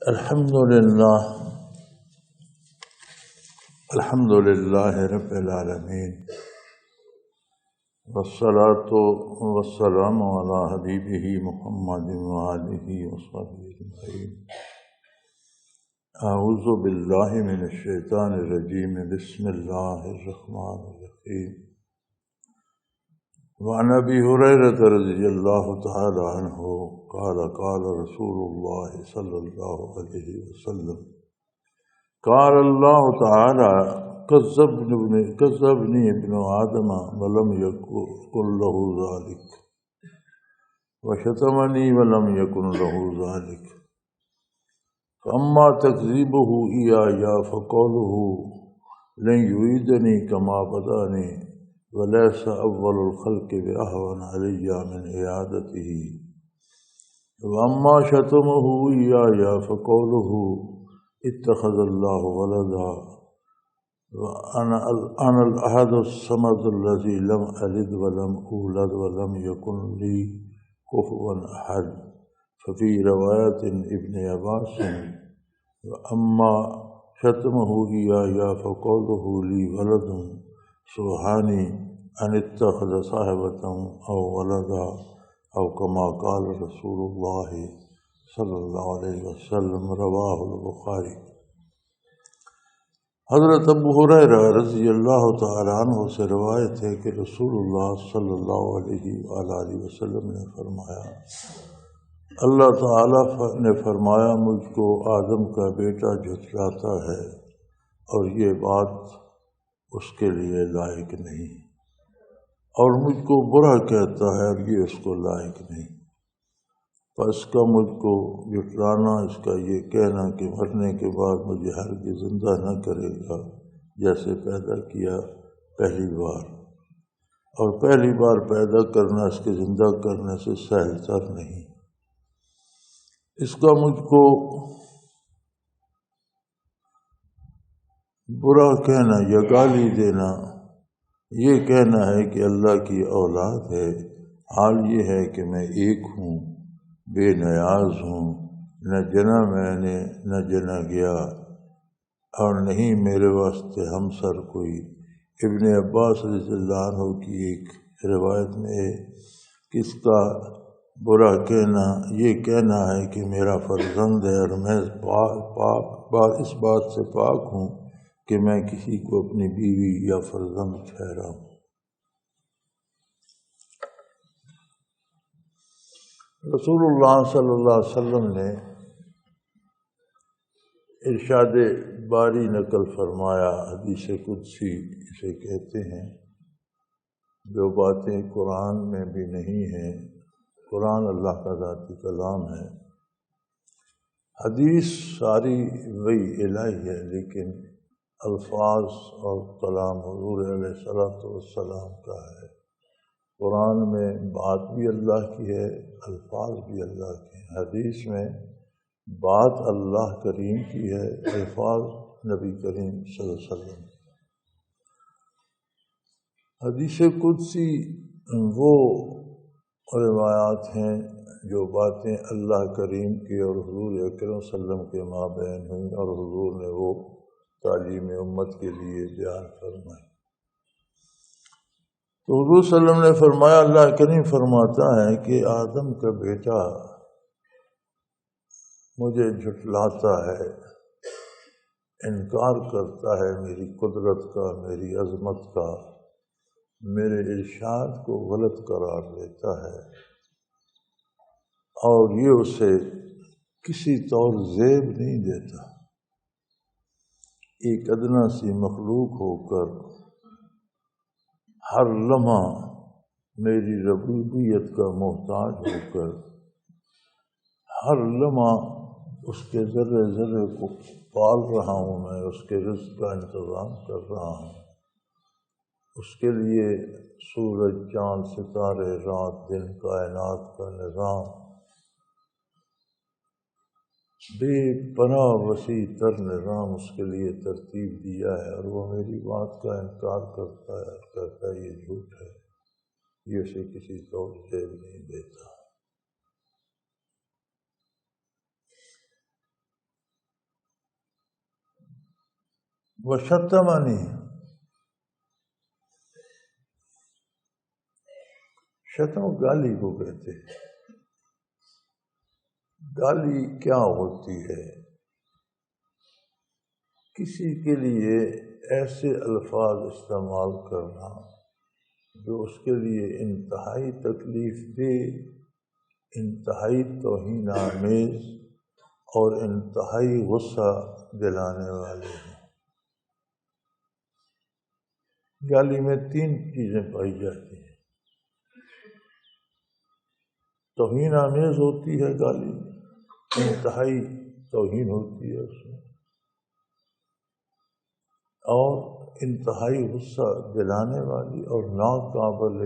الحمد للہ رب العالمین والصلاة والسلام علی حبیبہ محمد وآلہ وصحبہ اجمعین۔ اعوذ باللہ من الشیطان الرجیم، بسم اللہ الرحمن الرحیم۔ وعن ابی ہریرۃ رضی اللہ تعالی عنہ قال قال رسول اللہ صلی اللہ علیہ وسلم قال اللہ تعالی کذبنی ابن آدم ولم یکن له ذلک وشتمنی ولم یکن له ذلک فاما تکذیبہ ایایا فقولہ لن یعیدنی کما بدانی ولیس اول الخلق باہون علی من اعادتہ واما شتمہ ایایا فقولہ اتخذ اللہ ولدا وانا الاحد الصمد الذی لم الد ولم اولد ولم یکن لی کفوا احد۔ ففی روایت ابن عباس واما شتمہ ایایا فقولہ لی ولد سبحانی ان اتخذ صاحبة او ولدا او کما قال رسول اللہ صلی اللہ علیہ وسلم، رواہ البخاری۔ حضرت ابو ہریرہ رضی اللہ تعالی عنہ سے روایت ہے کہ رسول اللہ صلی اللہ علیہ وآلہ وسلم نے فرمایا، اللہ تعالیٰ نے فرمایا مجھ کو آدم کا بیٹا جھٹلاتا ہے اور یہ بات اس کے لیے لائق نہیں، اور مجھ کو برا کہتا ہے اور یہ اس کو لائق نہیں۔ پس کا مجھ کو جھٹلانا، اس کا یہ کہنا کہ مرنے کے بعد مجھے ہرگز زندہ نہ کرے گا جیسے پیدا کیا پہلی بار، اور پہلی بار پیدا کرنا اس کے زندہ کرنے سے سہل تر نہیں۔ اس کا مجھ کو برا کہنا یا گالی دینا، یہ کہنا ہے کہ اللہ کی اولاد ہے، حال یہ ہے کہ میں ایک ہوں، بے نیاز ہوں، نہ جنا میں نے نہ جنا گیا، اور نہیں میرے واسطے ہمسر کوئی۔ ابن عباس رضی اللہ عنہ کی ایک روایت میں ہے کہ اس کا برا کہنا یہ کہنا ہے کہ میرا فرزند ہے اور میں اس بات سے پاک ہوں کہ میں کسی کو اپنی بیوی یا فرزند ٹھہراؤں۔ رسول اللہ صلی اللہ علیہ وسلم نے ارشاد باری نقل فرمایا، حدیث قدسی اسے کہتے ہیں، جو باتیں قرآن میں بھی نہیں ہیں، قرآن اللہ کا ذاتی کلام ہے، حدیث ساری وحی الہی ہے، لیکن الفاظ اور کلام حضور علیہ الصلوۃ والسلام کا ہے۔ قرآن میں بات بھی اللہ کی ہے، الفاظ بھی اللہ کے ہیں۔ حدیث میں بات اللہ کریم کی ہے، الفاظ نبی کریم صلی اللہ علیہ وسلم۔ حدیث قدسی وہ روایات ہیں جو باتیں اللہ کریم کی اور حضور اکرم صلی اللہ علیہ وسلم کے مابین ہوئیں، اور حضور نے وہ تعلیم امت کے لیے بیان فرمائی۔ تو حضور صلی اللہ علیہ وسلم نے فرمایا، اللہ کریم فرماتا ہے کہ آدم کا بیٹا مجھے جھٹلاتا ہے، انکار کرتا ہے میری قدرت کا، میری عظمت کا، میرے ارشاد کو غلط قرار دیتا ہے، اور یہ اسے کسی طور زیب نہیں دیتا۔ ایک ادنا سی مخلوق ہو کر ہر لمحہ میری ربوبیت کا محتاج ہو کر ہر لمحہ اس کے ذرے ذرے کو پال رہا ہوں، میں اس کے رزق کا انتظام کر رہا ہوں، اس کے لیے سورج، چاند، ستارے، رات دن، کائنات کا نظام، بے پناہ وسیع تر نظام اس کے لیے ترتیب دیا ہے، اور وہ میری بات کا انکار کرتا ہے، کہتا ہے یہ جھوٹ ہے، یہ اسے کسی طور زیب نہیں دیتا۔ وشتمنی، شتم گالی کو کہتے ہیں۔ گالی کیا ہوتی ہے؟ کسی کے لیے ایسے الفاظ استعمال کرنا جو اس کے لیے انتہائی تکلیف دہ، انتہائی توہین آمیز اور انتہائی غصہ دلانے والے ہیں۔ گالی میں 3 چیزیں پائی جاتی ہیں۔ توہین آمیز ہوتی ہے گالی، انتہائی توہین ہوتی ہے اس میں، اور انتہائی غصہ دلانے والی اور ناقابل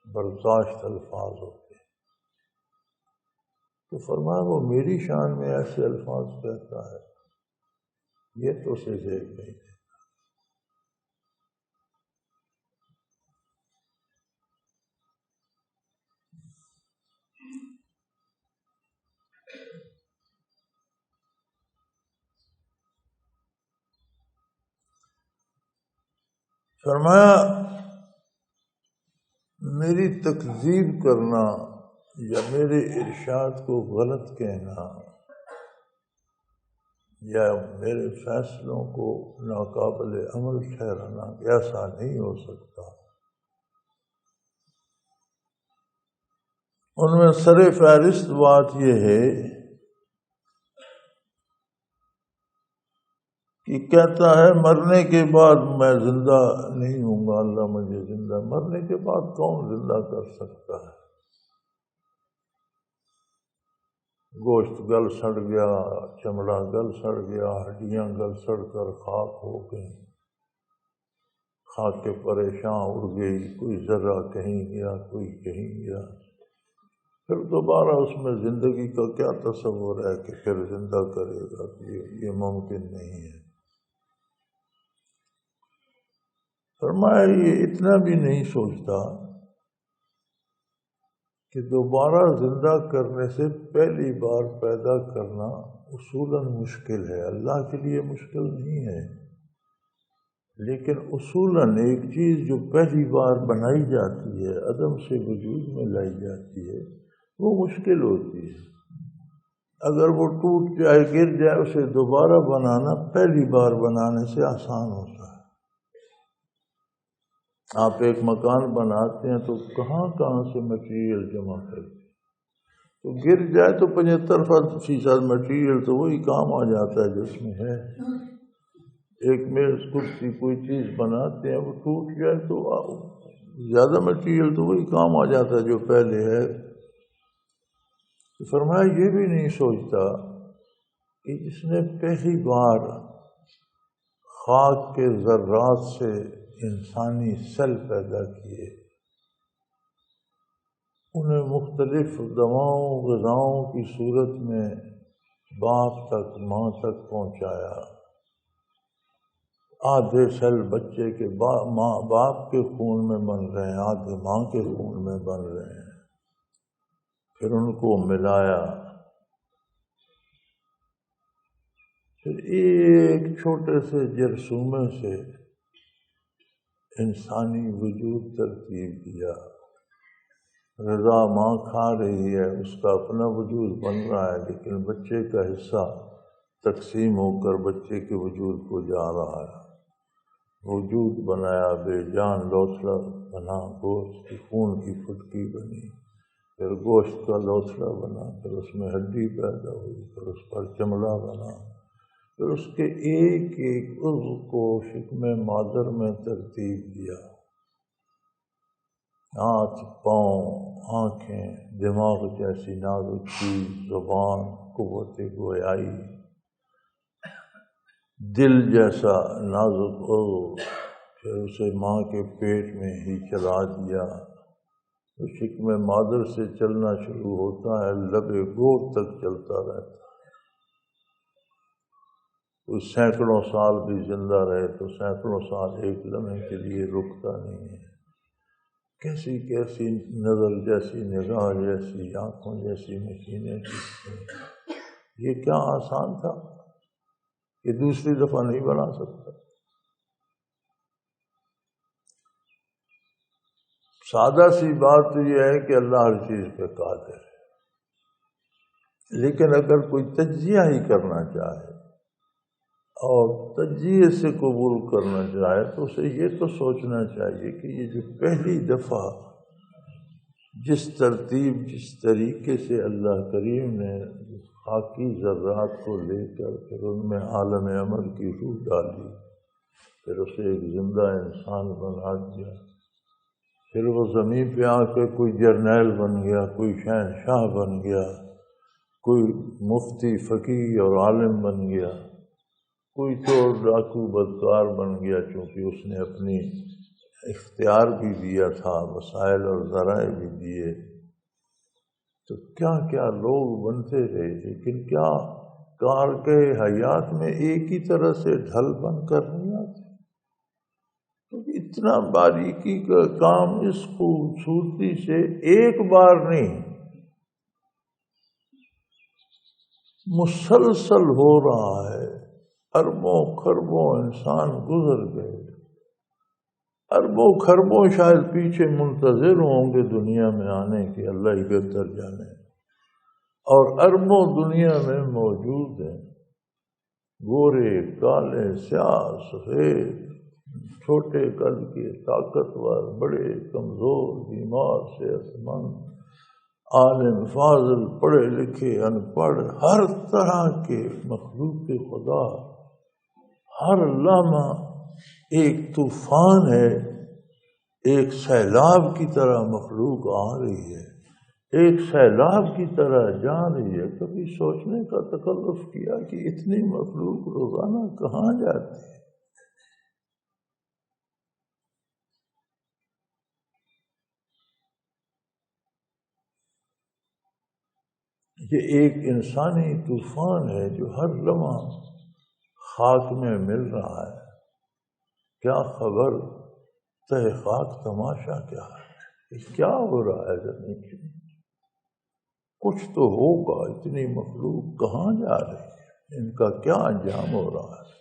برداشت الفاظ ہوتے ہیں۔ تو فرمایا وہ میری شان میں ایسے الفاظ کہتا ہے، یہ تو اسے زیب نہیں ہے۔ فرمایا میری تکذیب کرنا یا میرے ارشاد کو غلط کہنا یا میرے فیصلوں کو ناقابل عمل ٹھہرانا ایسا نہیں ہو سکتا۔ ان میں سر فہرست بات یہ ہے کہ کہتا ہے مرنے کے بعد میں زندہ نہیں ہوں گا، اللہ مجھے زندہ۔ مرنے کے بعد کون زندہ کر سکتا ہے؟ گوشت گل سڑ گیا، چمڑا گل سڑ گیا، ہڈیاں گل سڑ کر خاک ہو گئی، خاک کے پریشان اڑ گئی، کوئی ذرہ کہیں گیا، کوئی کہیں گیا، پھر دوبارہ اس میں زندگی کا کیا تصور ہے کہ پھر زندہ کرے گا؟ یہ ممکن نہیں ہے۔ فرمایا یہ اتنا بھی نہیں سوچتا کہ دوبارہ زندہ کرنے سے پہلی بار پیدا کرنا اصولاً مشکل ہے، اللہ کے لیے مشکل نہیں ہے، لیکن اصولاً ایک چیز جو پہلی بار بنائی جاتی ہے، عدم سے وجود میں لائی جاتی ہے، وہ مشکل ہوتی ہے۔ اگر وہ ٹوٹ جائے، گر جائے، اسے دوبارہ بنانا پہلی بار بنانے سے آسان ہوتا ہے۔ آپ ایک مکان بناتے ہیں تو کہاں سے مٹیریل جمع کرتے ہیں، تو گر جائے تو 75% مٹیریل تو وہی کام آ جاتا ہے جس میں ہے۔ ایک میز کرسی کوئی چیز بناتے ہیں، وہ ٹوٹ جائے تو زیادہ مٹیریل تو وہی کام آ جاتا ہے جو پہلے ہے۔ تو فرمایا یہ بھی نہیں سوچتا کہ جس نے پہلی بار خاک کے ذرات سے انسانی سیل پیدا کیے، انہیں مختلف دواؤں غذاؤں کی صورت میں باپ تک ماں تک پہنچایا، آدھے سیل بچے کے باپ کے خون میں بن رہے ہیں، آدھے ماں کے خون میں بن رہے ہیں، پھر ان کو ملایا، پھر ایک چھوٹے سے جرثومے سے انسانی وجود ترتیب دیا۔ غذا ماں کھا رہی ہے، اس کا اپنا وجود بن رہا ہے، لیکن بچے کا حصہ تقسیم ہو کر بچے کے وجود کو جا رہا ہے۔ وجود بنایا، بے جان لوتھڑا بنا، گوشت کی خون کی پھٹکی بنی، پھر گوشت کا لوتھڑا بنا، پھر اس میں ہڈی پیدا ہوئی، پھر اس پر چمڑا بنا، پھر اس کے ایک ایک عضو کو شکم مادر میں ترتیب دیا، ہاتھ، پاؤں، آنکھیں، دماغ جیسی نازک چیز، زبان، قوت گویائی، دل جیسا نازک عضو، پھر اسے ماں کے پیٹ میں ہی چلا دیا، تو شکم مادر سے چلنا شروع ہوتا ہے، لبے گود تک چلتا رہتا ہے۔ کوئی سینکڑوں سال بھی زندہ رہے تو سینکڑوں سال ایک لمحے کے لیے رکتا نہیں ہے۔ کیسی کیسی نظر جیسی نگاہ جیسی آنکھوں جیسی مشینیں تھی، یہ کیا آسان تھا کہ دوسری دفعہ نہیں بنا سکتا۔ سادہ سی بات تو یہ ہے کہ اللہ ہر چیز پہ قادر ہے، لیکن اگر کوئی تجزیہ ہی کرنا چاہے اور تجزیے سے قبول کرنا چاہے تو اسے یہ تو سوچنا چاہیے کہ یہ جو پہلی دفعہ جس ترتیب جس طریقے سے اللہ کریم نے خاکی ذرات کو لے کر پھر ان میں عالم عمل کی روح ڈالی، پھر اسے ایک زندہ انسان بنا دیا، پھر وہ زمین پہ آ کے کوئی جرنیل بن گیا، کوئی شہنشاہ بن گیا، کوئی مفتی فقیہ اور عالم بن گیا، کوئی چور ڈاکو بدکار بن گیا، چونکہ اس نے اپنی اختیار بھی دیا تھا، وسائل اور ذرائع بھی دیے، تو کیا کیا لوگ بنتے رہے، لیکن کیا کار کے حیات میں ایک ہی طرح سے ڈھل بن کر نہیں آتے؟ تو اتنا باریکی کا کام اس خوبصورتی سے ایک بار نہیں مسلسل ہو رہا ہے، اربوں خربوں انسان گزر گئے، اربوں خربوں شاید پیچھے منتظر ہوں گے دنیا میں آنے کے، اللہ ہی بہتر جانے، اور اربوں دنیا میں موجود ہیں، گورے کالے سیاہ سفید، چھوٹے قد کے طاقتور بڑے کمزور بیمار صحت مند، عالم فاضل پڑھے لکھے ان پڑھ، ہر طرح کے مخلوق خدا، ہر لمحہ ایک طوفان ہے، ایک سیلاب کی طرح مخلوق آ رہی ہے، ایک سیلاب کی طرح جا رہی ہے۔ کبھی سوچنے کا تکلف کیا کہ اتنی مخلوق روزانہ کہاں جاتی ہے؟ یہ ایک انسانی طوفان ہے جو ہر لمحہ خاک میں مل رہا ہے۔ کیا خبر تہ خاک تماشا کیا ہے؟ یہ کیا ہو رہا ہے زمین میں؟ کچھ تو ہوگا، اتنی مخلوق کہاں جا رہی ہے، ان کا کیا انجام ہو رہا ہے؟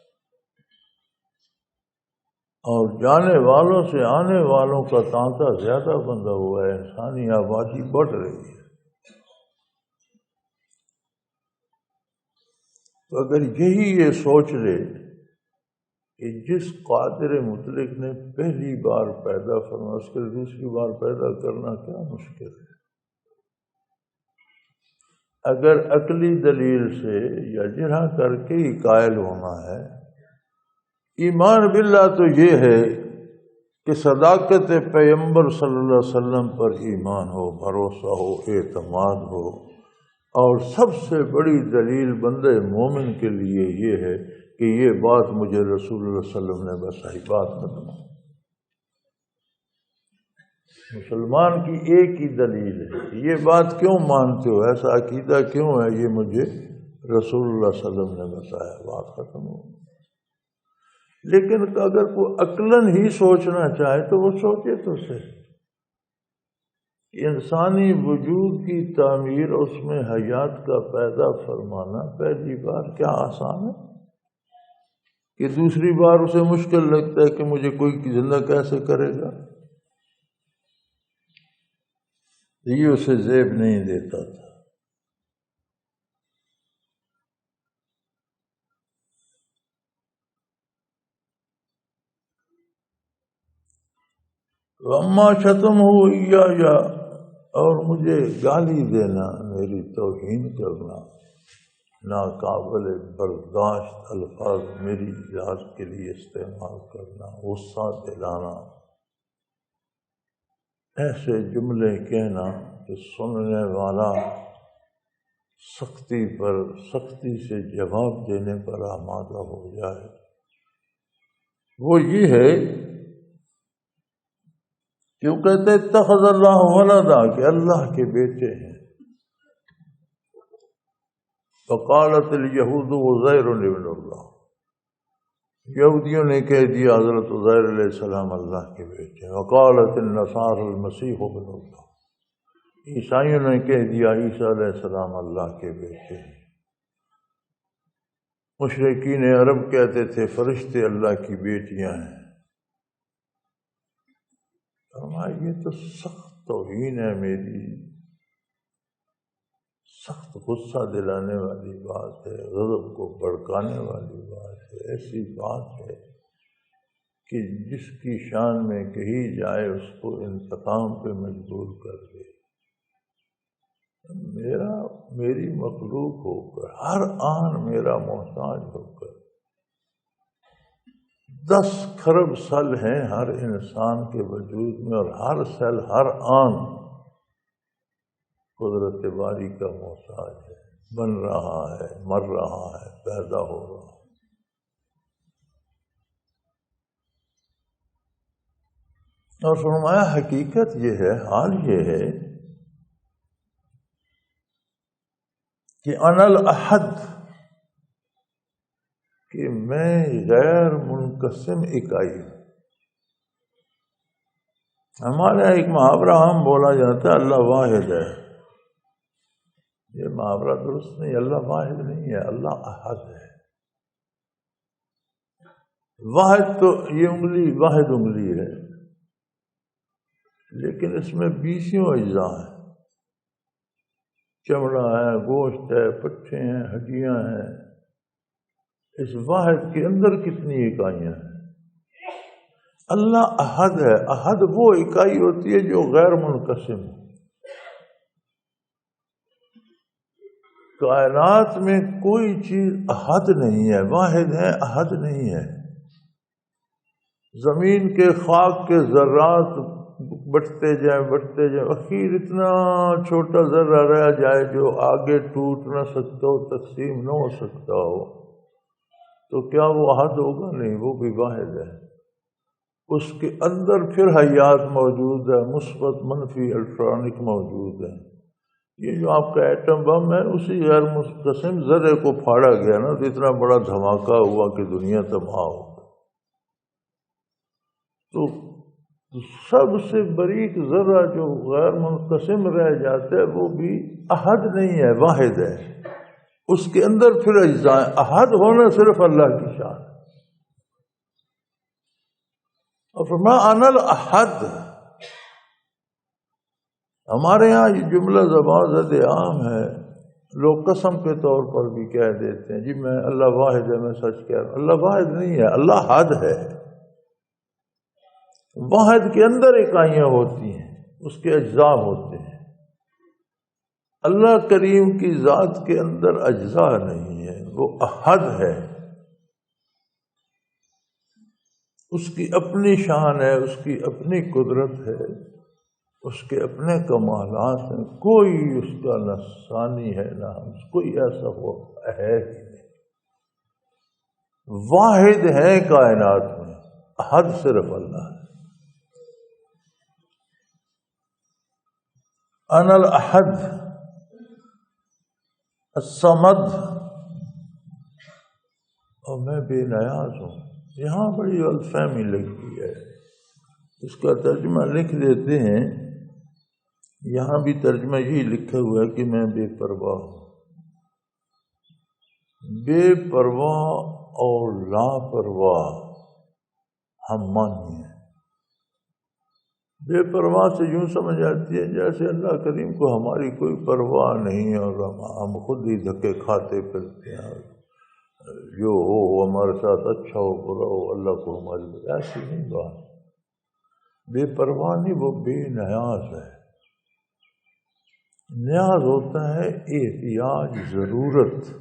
اور جانے والوں سے آنے والوں کا تانتا زیادہ بندھا ہوا ہے، انسانی آبادی بڑھ رہی ہے۔ تو اگر یہی یہ سوچ لے کہ جس قادر مطلق نے پہلی بار پیدا فرمایا اس کے دوسری بار پیدا کرنا کیا مشکل ہے؟ اگر عقلی دلیل سے یا جرح کر کے ہی قائل ہونا ہے، ایمان باللہ تو یہ ہے کہ صداقت پیغمبر صلی اللہ علیہ وسلم پر ایمان ہو، بھروسہ ہو، اعتماد ہو، اور سب سے بڑی دلیل بندے مومن کے لیے یہ ہے کہ یہ بات مجھے رسول اللہ صلی اللہ علیہ وسلم نے بتائی، بات مطلب مسلمان کی ایک ہی دلیل ہے کہ یہ بات کیوں مانتے ہو، ایسا عقیدہ کیوں ہے، یہ مجھے رسول اللہ صلی اللہ علیہ وسلم نے بتایا، بات ختم ہو۔ لیکن اگر کوئی عقلاً ہی سوچنا چاہے تو وہ سوچے تو صحیح، انسانی وجود کی تعمیر، اس میں حیات کا پیدا فرمانا پہلی بار کیا آسان ہے کہ دوسری بار اسے مشکل لگتا ہے کہ مجھے کوئی زندہ کیسے کرے گا؟ یہ اسے زیب نہیں دیتا تھا۔ اما شتم ہو یا اور مجھے گالی دینا، میری توہین کرنا، ناقابل برداشت الفاظ میری ذات کے لیے استعمال کرنا، غصہ دلانا، ایسے جملے کہنا کہ سننے والا سختی سے جواب دینے پر آمادہ ہو جائے، وہ یہ ہے کیوں کہتے اتخذ اللہ ولدا کہ اللہ کے بیٹے ہیں۔ فقالت الیہود عزیر ابن اللہ، یہودیوں نے کہہ دیا حضرت عزیر علیہ السلام اللہ کے بیٹے ہیں۔ وقالت النصارى المسیح ابن اللہ، عیسائیوں نے کہہ دیا عیسیٰ علیہ السلام اللہ کے بیٹے ہیں۔ مشرکین عرب کہتے تھے فرشتے اللہ کی بیٹیاں ہیں۔ فرمایا یہ یہ تو سخت توہین ہے میری، سخت غصہ دلانے والی بات ہے، غضب کو بھڑکانے والی بات ہے، ایسی بات ہے کہ جس کی شان میں کہی جائے اس کو انتقام پہ مجبور کر دے۔ میری مخلوق ہو کر، ہر آن میرا محتاج ہو کر، 10 کھرب سل ہیں ہر انسان کے وجود میں، اور ہر سل ہر آن قدرت باری کا محتاج ہے، بن رہا ہے، مر رہا ہے، پیدا ہو رہا ہے۔ اور فرمایا حقیقت یہ ہے، حال یہ ہے کہ انا الاحد، کہ میں غیر منقسم اکائی ہوں۔ ہمارے یہاں ایک محاورہ عام بولا جاتا ہے، اللہ واحد ہے۔ یہ محاورہ درست نہیں، اللہ واحد نہیں ہے، اللہ احد ہے۔ واحد تو یہ انگلی واحد انگلی ہے، لیکن اس میں 20 اجزاء ہیں، چمڑا ہے، گوشت ہے، پٹھے ہیں، ہڈیاں ہیں۔ اس واحد کے اندر کتنی اکائیاں ہیں؟ اللہ احد ہے۔ احد وہ اکائی ہوتی ہے جو غیر منقسم ہے۔ کائنات میں کوئی چیز احد نہیں ہے، واحد ہے، احد نہیں ہے۔ زمین کے خاک کے ذرات بٹتے جائیں، اخیر اتنا چھوٹا ذرہ رہ جائے جو آگے ٹوٹ نہ سکتا ہو، تقسیم نہ ہو سکتا ہو، تو کیا وہ احد ہوگا؟ نہیں، وہ بھی واحد ہے۔ اس کے اندر پھر حیات موجود ہے، مثبت منفی الیکٹرانک موجود ہے۔ یہ جو آپ کا ایٹم بم ہے، اسی غیر منقسم ذرے کو پھاڑا گیا نا، تو اتنا بڑا دھماکہ ہوا کہ دنیا تباہ ہو۔ تو سب سے باریک ذرہ جو غیر منقسم رہ جاتا ہے وہ بھی احد نہیں ہے، واحد ہے۔ اس کے اندر پھر اجزاء، احد ہونا صرف اللہ کی شان ہے۔ اور فرمایا انا الاحد۔ ہمارے ہاں یہ جملہ زبان زد عام ہے، لوگ قسم کے طور پر بھی کہہ دیتے ہیں جی میں اللہ واحد ہے، میں سچ کہہ رہا ہوں۔ اللہ واحد نہیں ہے، اللہ حد ہے۔ واحد کے اندر اکائیاں ہوتی ہیں، اس کے اجزاء ہوتے ہیں۔ اللہ کریم کی ذات کے اندر اجزاء نہیں ہے، وہ احد ہے۔ اس کی اپنی شان ہے، اس کی اپنی قدرت ہے، اس کے اپنے کمالات ہیں، کوئی اس کا نہ ثانی ہے نہ کوئی ایسا وہ ہے ہی نہیں۔ واحد ہے کائنات میں، احد صرف اللہ ہے۔ انا الاحد الصمد، اور میں بے نیاز ہوں۔ یہاں بڑی غلط فہمی لگتی ہے، اس کا ترجمہ لکھ دیتے ہیں، یہاں بھی ترجمہ یہی لکھا ہوا ہے کہ میں بے پرواہ ہوں۔ بے پرواہ اور لاپرواہ ہم مانی ہیں۔ بے پرواہ سے یوں سمجھ آتی ہے جیسے اللہ کریم کو ہماری کوئی پرواہ نہیں، اور ہم خود ہی دھکے کھاتے پھرتے ہیں، جو ہو ہمارے ساتھ اچھا ہو برا ہو، اللہ کو ہماری ایسی نہیں بات۔ بے پرواہ نہیں، وہ بے نیاز ہے۔ نیاز ہوتا ہے احتیاج، ضرورت،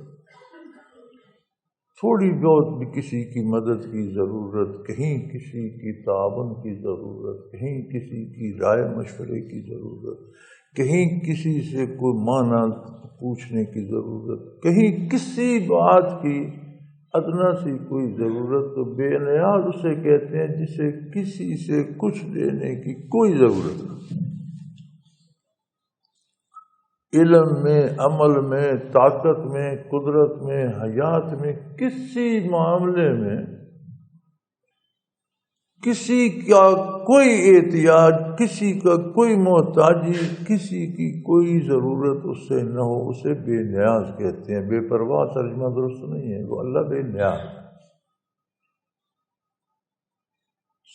تھوڑی بہت بھی کسی کی مدد کی ضرورت، کہیں کسی کی تعاون کی ضرورت، کہیں کسی کی رائے مشورے کی ضرورت، کہیں کسی سے کوئی معنی پوچھنے کی ضرورت، کہیں کسی بات کی ادنا سی کوئی ضرورت، تو بے نیاز اسے کہتے ہیں جسے کسی سے کچھ لینے کی کوئی ضرورت نہیں۔ علم میں، عمل میں، طاقت میں، قدرت میں، حیات میں، کسی معاملے میں کسی کا کوئی احتیاج، کسی کا کوئی محتاجی، کسی کی کوئی ضرورت اس سے نہ ہو، اسے بے نیاز کہتے ہیں۔ بے پرواہ ترجمہ درست نہیں ہے، وہ اللہ بے نیاز۔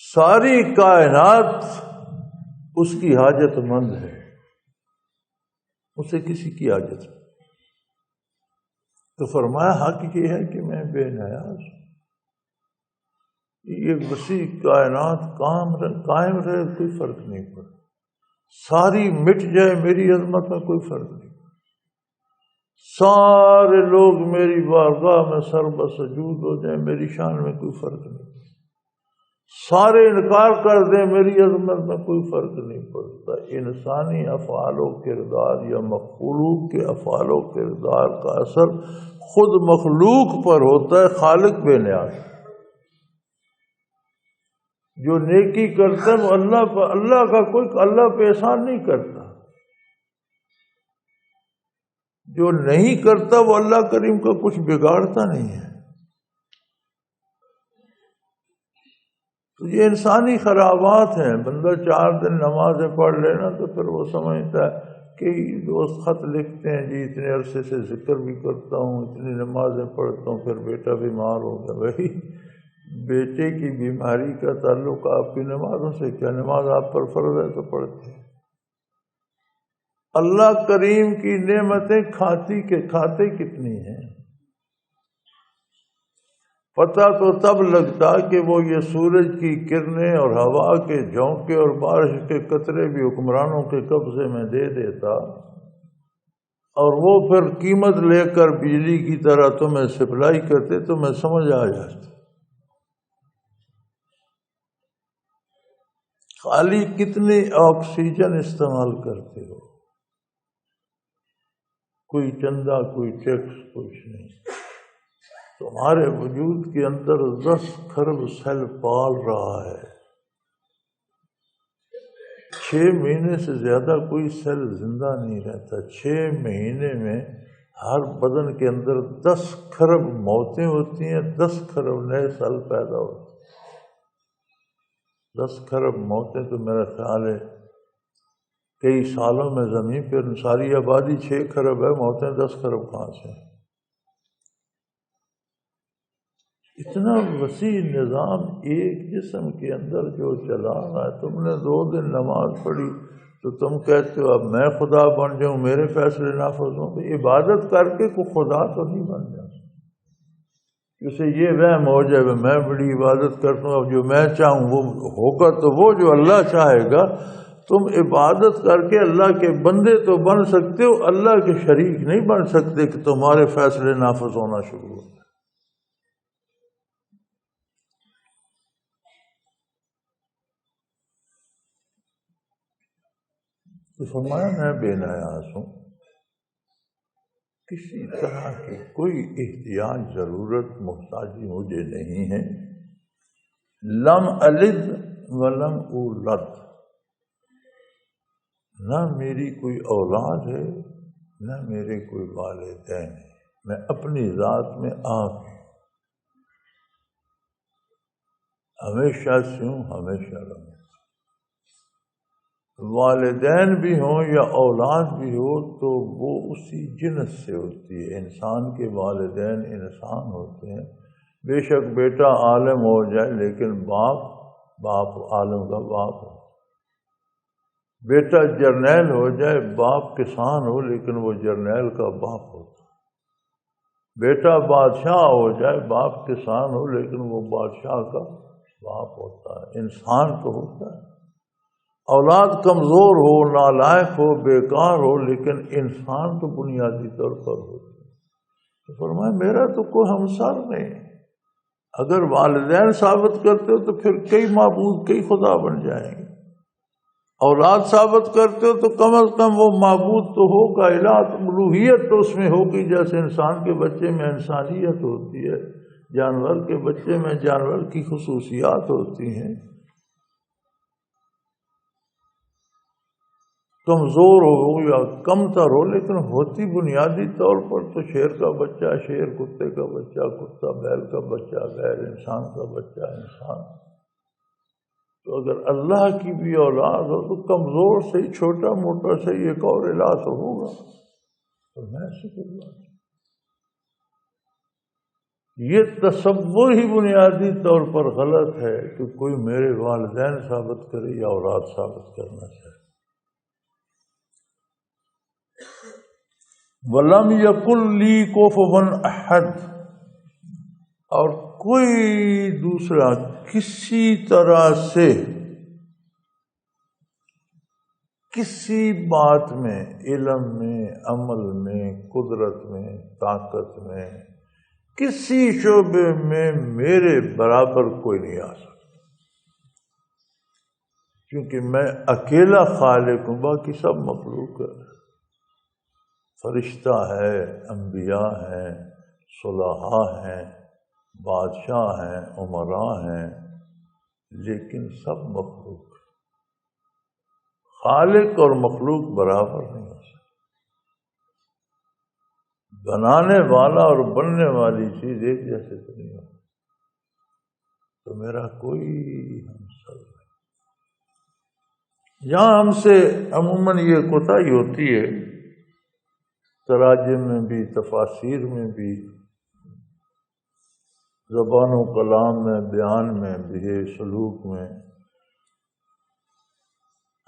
ساری کائنات اس کی حاجت مند ہے، اسے کسی کی حاجت نہیں۔ تو فرمایا حق یہ ہے کہ میں بے نیاز ہوں، یہ وسیع کائنات قائم رہے کوئی فرق نہیں پڑتا، ساری مٹ جائے میری عظمت میں کوئی فرق نہیں، سارے لوگ میری بارگاہ میں سر بسجود ہو جائیں میری شان میں کوئی فرق نہیں، سارے انکار کر دیں میری عظمت میں کوئی فرق نہیں پڑتا۔ انسانی افعال و کردار یا مخلوق کے افعال و کردار کا اثر خود مخلوق پر ہوتا ہے، خالق بے نیاز۔ جو نیکی کرتا ہے وہ اللہ پہ احسان نہیں کرتا، جو نہیں کرتا وہ اللہ کریم کا کچھ بگاڑتا نہیں ہے۔ تو یہ انسانی خرابات ہیں۔ بندہ 4 دن نمازیں پڑھ لینا تو پھر وہ سمجھتا ہے کہ دوست خط لکھتے ہیں جی اتنے عرصے سے ذکر بھی کرتا ہوں، اتنی نمازیں پڑھتا ہوں، پھر بیٹا بیمار ہو گیا۔ بھائی بیٹے کی بیماری کا تعلق آپ کی نمازوں سے کیا؟ نماز آپ پر فرض ہے تو پڑھتے ہیں۔ اللہ کریم کی نعمتیں کھاتے کتنی ہیں، پتہ تو تب لگتا کہ وہ یہ سورج کی کرنیں اور ہوا کے جھونکے اور بارش کے قطرے بھی حکمرانوں کے قبضے میں دے دیتا، اور وہ پھر قیمت لے کر بجلی کی طرح تمہیں سپلائی کرتے، تمہیں سمجھ آ جاتی خالی کتنے آکسیجن استعمال کرتے ہو، کوئی چندہ کوئی ٹیکس کچھ نہیں، تمہارے وجود کے اندر 10 کھرب سیل پال رہا ہے، 6 مہینے سے زیادہ کوئی سیل زندہ نہیں رہتا، 6 مہینے میں ہر بدن کے اندر 10 کھرب موتیں ہوتی ہیں، 10 کھرب نئے سیل پیدا ہوتے ہیں۔ 10 کھرب موتیں تو میرا خیال ہے کئی سالوں میں زمین پر ساری آبادی 6 کھرب ہے، موتیں 10 کھرب کہاں سے ہیں؟ اتنا وسیع نظام ایک جسم کے اندر جو چلا رہا ہے۔ تم نے 2 دن نماز پڑھی تو تم کہتے ہو اب میں خدا بن جاؤں، میرے فیصلے نافذ ہوں۔ تو عبادت کر کے کوئی خدا تو نہیں بن جاتا، اسے یہ وہم ہو جائے میں بڑی عبادت کرتا ہوں، اب جو میں چاہوں وہ ہوگا، تو وہ جو اللہ چاہے گا۔ تم عبادت کر کے اللہ کے بندے تو بن سکتے ہو، اللہ کے شریک نہیں بن سکتے کہ تمہارے فیصلے نافذ ہونا شروع ہو۔ تو فرمایا میں بے نیاز ہوں، کسی طرح کی کوئی احتیاج ضرورت محتاجی مجھے نہیں ہے۔ لم الد ولم اولد، نہ میری کوئی اولاد ہے نہ میرے کوئی والدین ہیں، میں اپنی ذات میں آپ ہوں، ہمیشہ سے ہوں، ہمیشہ رہوں۔ والدین بھی ہوں یا اولاد بھی ہو تو وہ اسی جنس سے ہوتی ہے۔ انسان کے والدین انسان ہوتے ہیں، بے شک بیٹا عالم ہو جائے لیکن باپ عالم کا باپ ہو، بیٹا جرنیل ہو جائے باپ کسان ہو لیکن وہ جرنیل کا باپ ہوتا، بیٹا بادشاہ ہو جائے باپ کسان ہو لیکن وہ بادشاہ کا باپ ہوتا ہے، انسان کو ہوتا ہے۔ اولاد کمزور ہو، نالائق ہو، بیکار ہو، لیکن انسان تو بنیادی طور پر ہوتا ہے۔ تو فرمایا میرا تو کوئی ہمسر نہیں۔ اگر والدین ثابت کرتے ہو تو پھر کئی معبود کئی خدا بن جائیں گے، اولاد ثابت کرتے ہو تو کم از کم وہ معبود تو ہوگا، الہ الوہیت تو اس میں ہوگی، جیسے انسان کے بچے میں انسانیت ہوتی ہے، جانور کے بچے میں جانور کی خصوصیات ہوتی ہیں۔ کمزور ہو یا کم تر ہو لیکن ہوتی بنیادی طور پر تو شیر کا بچہ شیر، کتے کا بچہ کتا، بیل کا بچہ بیل، انسان کا بچہ انسان۔ تو اگر اللہ کی بھی اولاد ہو تو کمزور سے ہی چھوٹا موٹا سے ہی ایک اور الہ تو ہوگا، تو میں شکر اللہ۔ یہ تصور ہی بنیادی طور پر غلط ہے کہ کوئی میرے والدین ثابت کرے یا اولاد ثابت کرنا چاہے۔ وَلَمْ يَكُنْ لِي كُفُوًا أَحَدٌ، اور کوئی دوسرا کسی طرح سے کسی بات میں، علم میں، عمل میں، قدرت میں، طاقت میں، کسی شعبے میں میرے برابر کوئی نہیں آ سکتا، کیونکہ میں اکیلا خالق ہوں، باقی سب مخلوق ہے۔ فرشتہ ہے، انبیاء ہیں، صلحاء ہیں، بادشاہ ہیں، امراء ہیں، لیکن سب مخلوق ہیں۔ خالق اور مخلوق برابر نہیں ہو سکتے۔ بنانے والا اور بننے والی چیز ایک جیسے تو نہیں ہو، تو میرا کوئی ہمسر نہیں۔ یہاں ہم سے عموماً یہ کوتاہی ہوتی ہے، تراجم میں بھی، تفاسیر میں بھی، زبان و کلام میں، بیان میں بھی، سلوک میں،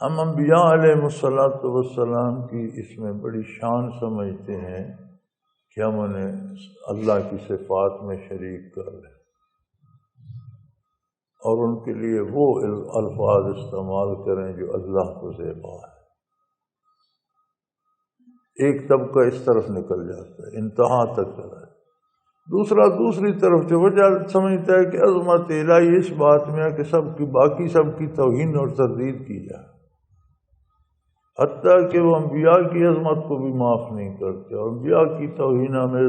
ہم انبیاء علیہ السلام کی اس میں بڑی شان سمجھتے ہیں کہ ہم انہیں اللہ کی صفات میں شریک کر لیں اور ان کے لیے وہ الفاظ استعمال کریں جو اللہ کو زیبا ہے۔ ایک طبقہ اس طرف نکل جاتا ہے، انتہا تک چلا ہے، دوسرا دوسری طرف سے وجہ سمجھتا ہے کہ عظمت الہی اس بات میں ہے کہ باقی سب کی توہین اور تردید کی جائے، حتیٰ کہ وہ انبیاء کی عظمت کو بھی معاف نہیں کرتے اور انبیاء کی توہین میں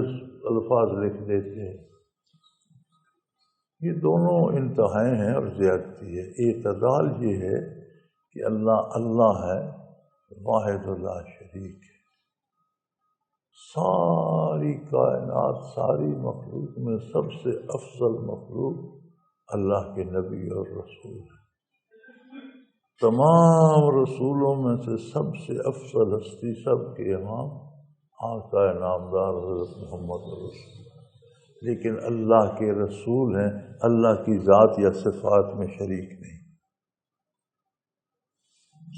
الفاظ لکھ دیتے ہیں۔ یہ دونوں انتہائیں ہیں اور زیادتی ہے۔ اعتدال یہ ہے کہ اللہ اللہ ہے، واحد لا شریک ہے، ساری کائنات، ساری مخلوق میں سب سے افضل مخلوق اللہ کے نبی اور رسول ہے۔ تمام رسولوں میں سے سب سے افضل ہستی، سب کے امام، آقا نامدار حضرت محمد رسول، لیکن اللہ کے رسول ہیں، اللہ کی ذات یا صفات میں شریک نہیں۔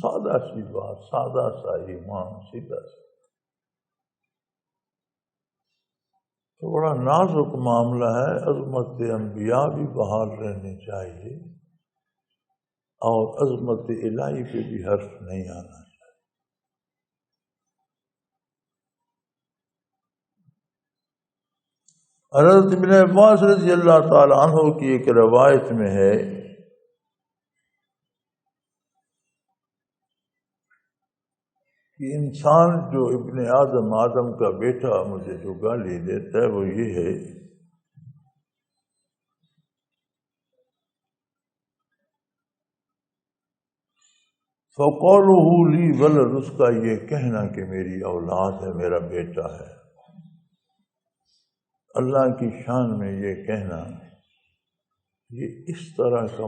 سادہ سی بات، سادہ سا ایمان، سیدھا سا، تو بڑا نازک معاملہ ہے۔ عظمت انبیاء بھی بحال رہنی چاہیے اور عظمت الہی پہ بھی حرف نہیں آنا چاہیے۔ حضرت ابن عباس رضی اللہ تعالی عنہ کی ایک روایت میں ہے کہ انسان جو ابن آدم کا بیٹا مجھے جو گالی دیتا ہے وہ یہ ہے فَقَالُهُ لِي وَلَدٌ، اس کا یہ کہنا کہ میری اولاد ہے، میرا بیٹا ہے۔ اللہ کی شان میں یہ کہنا، یہ اس طرح کا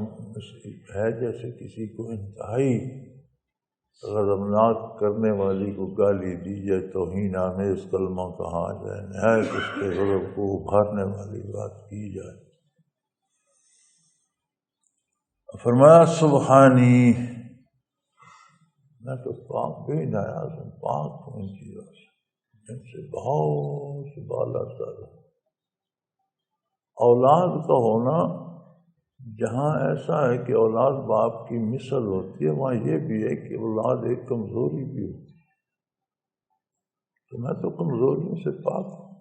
ہے جیسے کسی کو انتہائی غضبناک کرنے والی کو گالی دی جائے، توہین آمیز کلمہ کہا جائے، نہایت اس کے غضب کو ابھارنے والی بات کی جائے۔ فرمایا سبحانی، میں تو پاک بے نیاز ہوں، پاک ہوں ان چیزوں سے، ان سے بہت بالا تر۔ اولاد کا ہونا جہاں ایسا ہے کہ اولاد باپ کی مثل ہوتی ہے، وہاں یہ بھی ہے کہ اولاد ایک کمزوری بھی ہوتی ہے، تو میں تو کمزوریوں سے پاک ہوں۔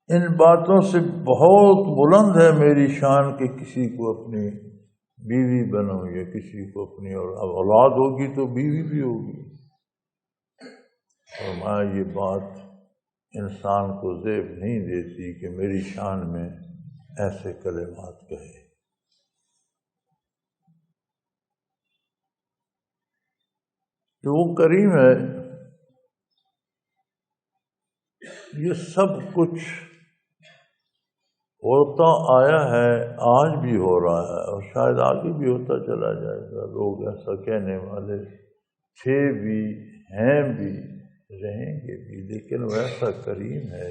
ان باتوں سے بہت بلند ہے میری شان کہ کسی کو اپنی بیوی بناؤں یا کسی کو اپنی اولاد ہوگی تو بیوی بھی ہوگی، اور میں یہ بات انسان کو زیب نہیں دیتی کہ میری شان میں ایسے کلمات کہے۔ جو وہ کریم ہے، یہ سب کچھ ہوتا آیا ہے، آج بھی ہو رہا ہے اور شاید آگے بھی ہوتا چلا جائے گا۔ لوگ ایسا کہنے والے تھے بھی، ہیں بھی، رہیں گے بھی، لیکن وہ ایسا کریم ہے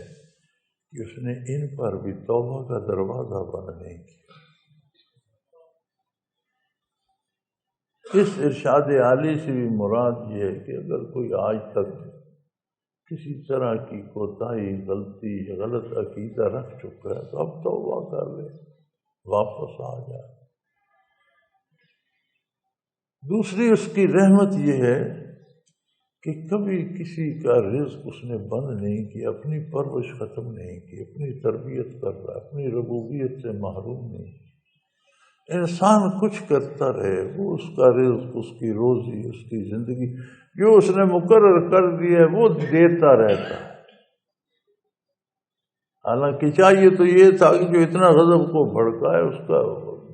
کہ اس نے ان پر بھی توبہ کا دروازہ بند نہیں کیا۔ اس ارشاد عالی سے بھی مراد یہ ہے کہ اگر کوئی آج تک کسی طرح کی کوتاہی، غلطی، غلط عقیدہ رکھ چکا ہے تو اب توبہ کر لے، واپس آ جائے۔ دوسری اس کی رحمت یہ ہے کہ کبھی کسی کا رزق اس نے بند نہیں کیا، اپنی پرورش ختم نہیں کی، اپنی تربیت کر رہا ہے، اپنی ربوبیت سے محروم نہیں۔ انسان کچھ کرتا رہے، وہ اس کا رزق، اس کی روزی، اس کی زندگی جو اس نے مقرر کر دیا ہے وہ دیتا رہتا ہے۔ حالانکہ چاہیے تو یہ تھا کہ جو اتنا غضب کو بھڑکا ہے اس کا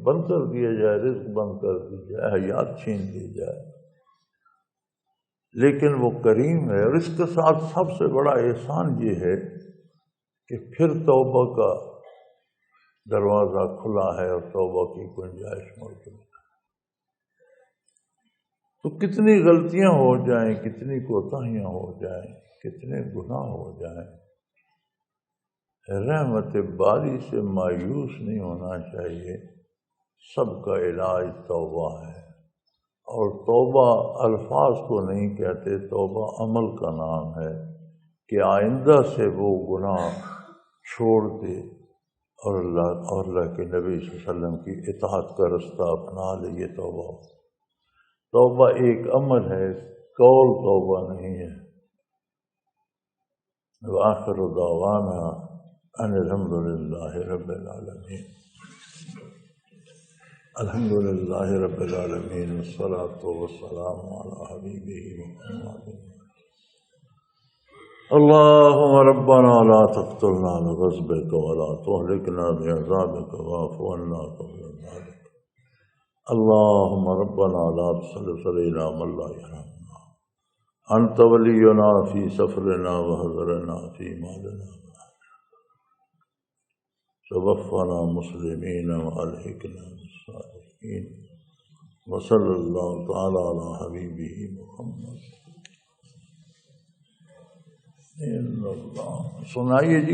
بند کر دیا جائے، رزق بند کر دی جائے، حیات چھین دی جائے، لیکن وہ کریم ہے۔ اور اس کے ساتھ سب سے بڑا احسان یہ ہے کہ پھر توبہ کا دروازہ کھلا ہے اور توبہ کی گنجائش موجود ہے۔ تو کتنی غلطیاں ہو جائیں، کتنی کوتاہیاں ہو جائیں، کتنے گناہ ہو جائیں، رحمت باری سے مایوس نہیں ہونا چاہیے۔ سب کا علاج توبہ ہے، اور توبہ الفاظ کو نہیں کہتے، توبہ عمل کا نام ہے کہ آئندہ سے وہ گناہ چھوڑ دے اور اللہ کے نبی صلی اللہ علیہ وسلم کی اطاعت کا رستہ اپنا لے۔ یہ توبہ ایک عمل ہے، قول توبہ نہیں ہے۔ وآخر دعوانا ان الحمد للہ رب العالمین۔ الحمد للہ رب العالمین، والصلاة والسلام علی حبیبہ محمد۔ اللهم ربنا لا تقتلنا لغضبك ولا تهلكنا بعذابك واعف عنا قبل ذلك۔ اللهم ربنا لا تسلط علينا من لا يرحمنا، أنت ولينا في سفرنا وحضرنا في مالنا، توفنا مسلمين وألحقنا بالصالحين، وصلى الله تعالى على حبيبه محمد۔ سنائیے جی۔